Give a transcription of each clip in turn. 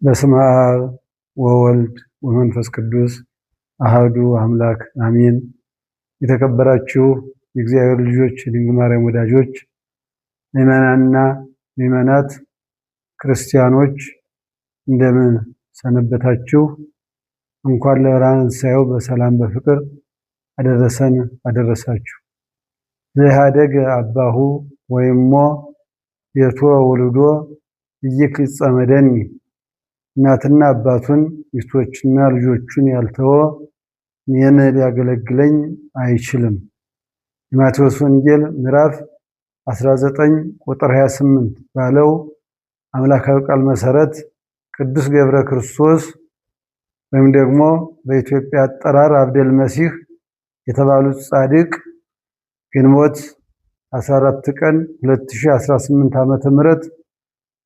በስመ አብ ወወልድ ወመንፈስ ቅዱስ አሐዱ አምላክ አሜን። የተከበራችሁ የእግዚአብሔር ልጆች፣ የድንግል ማርያም ወዳጆች፣ ምዕመናንና ምዕመናት ክርስቲያኖች እንደምን ሰነበታችሁ? እንኳን ለብርሃነ ትንሣኤው በሰላም በፍቅር አደረሰን አደረሳችሁ። ዘኢኀደገ አባሁ ወይሞ ቤቶ ወልዶ ኢይክጸመደኒ፣ እናትና አባቱን ሚስቶችና ልጆቹን ያልተወ እኔን ሊያገለግለኝ አይችልም። የማቴዎስ ወንጌል ምዕራፍ 19 ቁጥር 28 ባለው አምላካዊ ቃል መሰረት ቅዱስ ገብረ ክርስቶስ ወይም ደግሞ በኢትዮጵያ አጠራር አብደል መሲህ የተባሉት ጻድቅ ግንቦት 14 ቀን 2018 ዓመተ ምህረት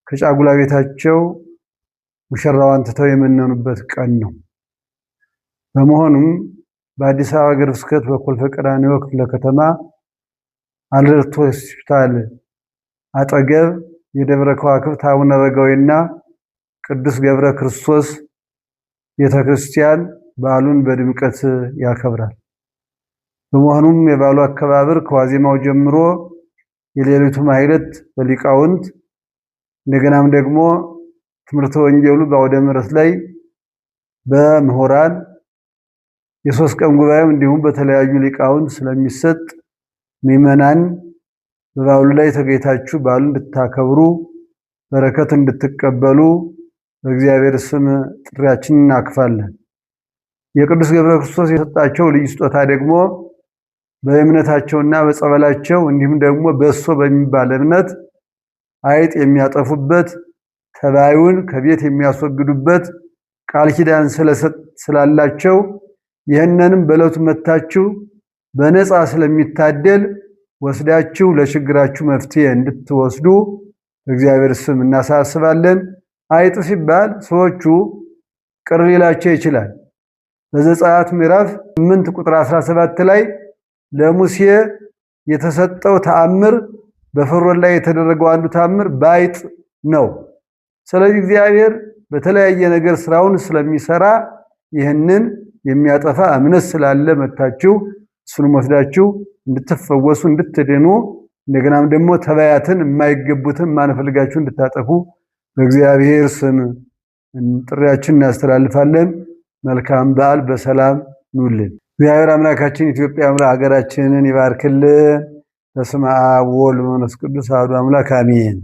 ከጫጉላ ቤታቸው ሙሽራዋን ትተው የመነኑበት ቀን ነው። በመሆኑም በአዲስ አበባ ሀገረ ስብከት በኮልፌ ቀራንዮ ክፍለ ከተማ አለርት ሆስፒታል አጠገብ የደብረ ከዋክብት አቡነ አረጋዊና ቅዱስ ገብረ ክርስቶስ ቤተክርስቲያን በዓሉን በድምቀት ያከብራል። በመሆኑም የበዓሉ አከባበር ከዋዜማው ጀምሮ የሌሊቱ ማህሌት በሊቃውንት እንደገናም ደግሞ ትምህርተ ወንጌሉ በአውደ ምሕረት ላይ በምሁራን የሶስት ቀን ጉባኤም እንዲሁም በተለያዩ ሊቃውንት ስለሚሰጥ ምዕመናን በበዓሉ ላይ ተገኝታችሁ በዓሉን እንድታከብሩ በረከት እንድትቀበሉ በእግዚአብሔር ስም ጥሪያችንን እናክፋለን። የቅዱስ ገብረ ክርስቶስ የሰጣቸው ልዩ ስጦታ ደግሞ በእምነታቸውና በጸበላቸው እንዲሁም ደግሞ በእሶ በሚባል እምነት አይጥ የሚያጠፉበት ተባዩን ከቤት የሚያስወግዱበት ቃል ኪዳን ስላላቸው ይህንንም በዕለቱ መታችሁ በነፃ ስለሚታደል ወስዳችሁ ለችግራችሁ መፍትሄ እንድትወስዱ በእግዚአብሔር ስም እናሳስባለን። አይጥ ሲባል ሰዎቹ ቅር ሊላቸው ይችላል። በዘጸአት ምዕራፍ 8 ቁጥር 17 ላይ ለሙሴ የተሰጠው ተአምር በፈርዖን ላይ የተደረገው አንዱ ተአምር በአይጥ ነው። ስለዚህ እግዚአብሔር በተለያየ ነገር ስራውን ስለሚሰራ ይህንን የሚያጠፋ እምነት ስላለ መታችሁ እሱንም ወስዳችሁ እንድትፈወሱ እንድትድኑ እንደገናም ደግሞ ተባያትን የማይገቡትን ማንፈልጋችሁ እንድታጠፉ በእግዚአብሔር ስም ጥሪያችንን እናስተላልፋለን። መልካም በዓል በሰላም ኑልን። እግዚአብሔር አምላካችን ኢትዮጵያ ሀገራችንን ይባርክልን። በስመ አብ ወወልድ ወመንፈስ ቅዱስ አሐዱ አምላክ አሜን።